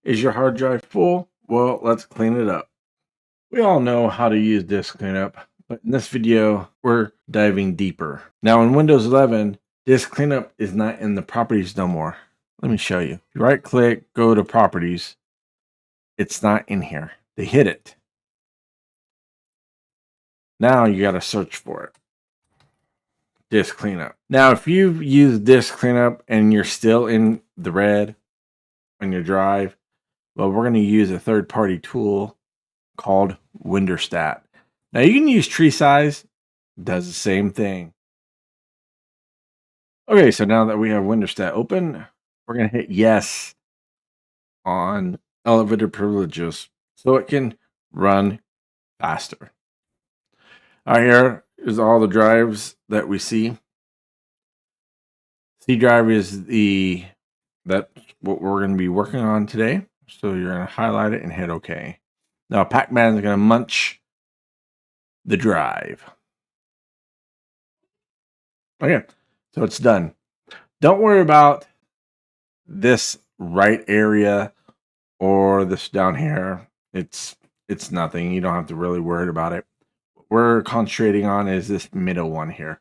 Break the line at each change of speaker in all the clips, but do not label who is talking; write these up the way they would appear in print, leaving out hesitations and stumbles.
Is your hard drive full? Well, let's clean it up. We all know how to use disk cleanup, but in this video, we're diving deeper. Now in Windows 11, disk cleanup is not in the properties no more. Let me show you. You right click, go to properties. It's not in here. They hid it. Now you got to search for it. Disk cleanup. Now, if you've used disk cleanup and you're still in the red on your drive, well, we're going to use a third-party tool called Windirstat. Now you can use tree size, does the same thing. Okay, so now that we have Windirstat open, we're going to hit yes on elevator privileges so it can run faster. All right, here is all the drives that we see. C drive is that's what we're going to be working on today. So you're going to highlight it and hit OK. Now Pac-Man is going to munch the drive. Okay, so it's done. Don't worry about this right area or this down here. It's nothing. You don't have to really worry about it. What we're concentrating on is this middle one here.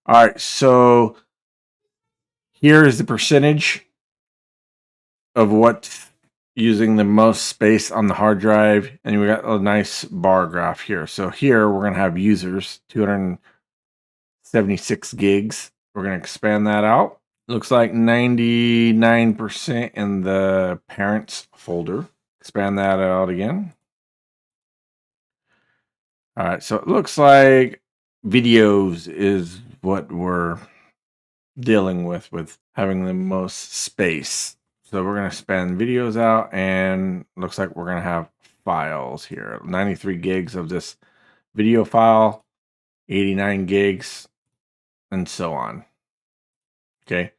All right, so here is the percentage of what using the most space on the hard drive, and we got a nice bar graph here. So here we're going to have users 276 gigs. We're going to expand that out. Looks like 99% in the parents folder. Expand that out again. All right, so it looks like videos is what we're dealing with having the most space. So we're going to expand videos out, and looks like we're going to have files here. 93 gigs of this video file, 89 gigs, and so on. Okay.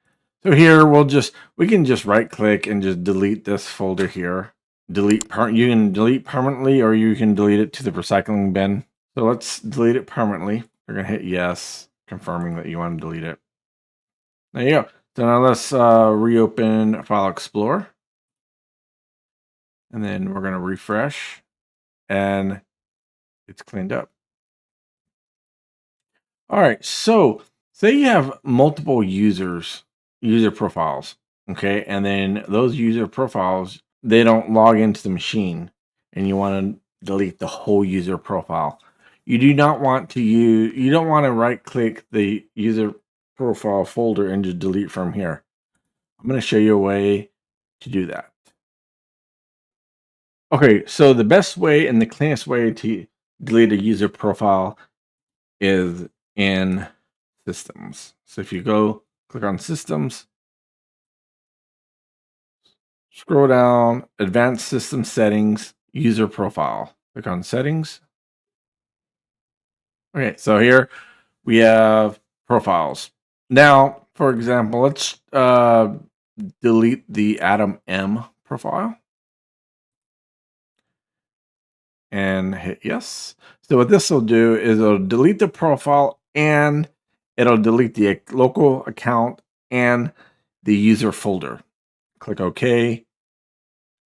So here we can just right click and just delete this folder here. You can delete permanently, or you can delete it to the recycling bin. So let's delete it permanently. We're going to hit yes, confirming that you want to delete it. There you go. So now let's reopen File Explorer. And then we're going to refresh, and it's cleaned up. All right. So say you have multiple user profiles. Okay. And then those user profiles, they don't log into the machine, and you want to delete the whole user profile. You don't want to right click the user profile folder and just delete from here. I'm going to show you a way to do that. Okay, so the best way and the cleanest way to delete a user profile is in systems. So if you go click on systems, scroll down, advanced system settings, user profile. Click on settings. Okay, so here we have profiles. Now, for example, let's delete the Adam M profile and hit yes. So what this will do is it'll delete the profile, and it'll delete the local account and the user folder. Click OK.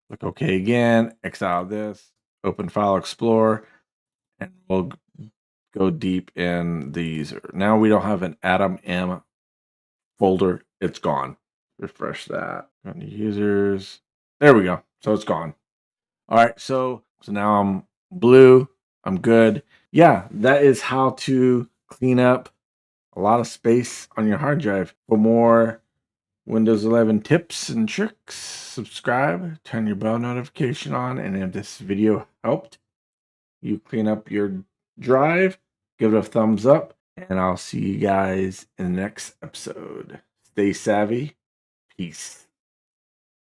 Click OK again. X out of this. Open File Explorer, and we'll go deep in the user. Now we don't have an Adam M folder. It's gone. Refresh that. Go to users. There we go. So it's gone. All right. So now I'm blue. I'm good. Yeah, that is how to clean up a lot of space on your hard drive. For more Windows 11 tips and tricks, subscribe, turn your bell notification on, and if this video helped you clean up your drive, give it a thumbs up, and I'll see you guys in the next episode. Stay savvy. Peace.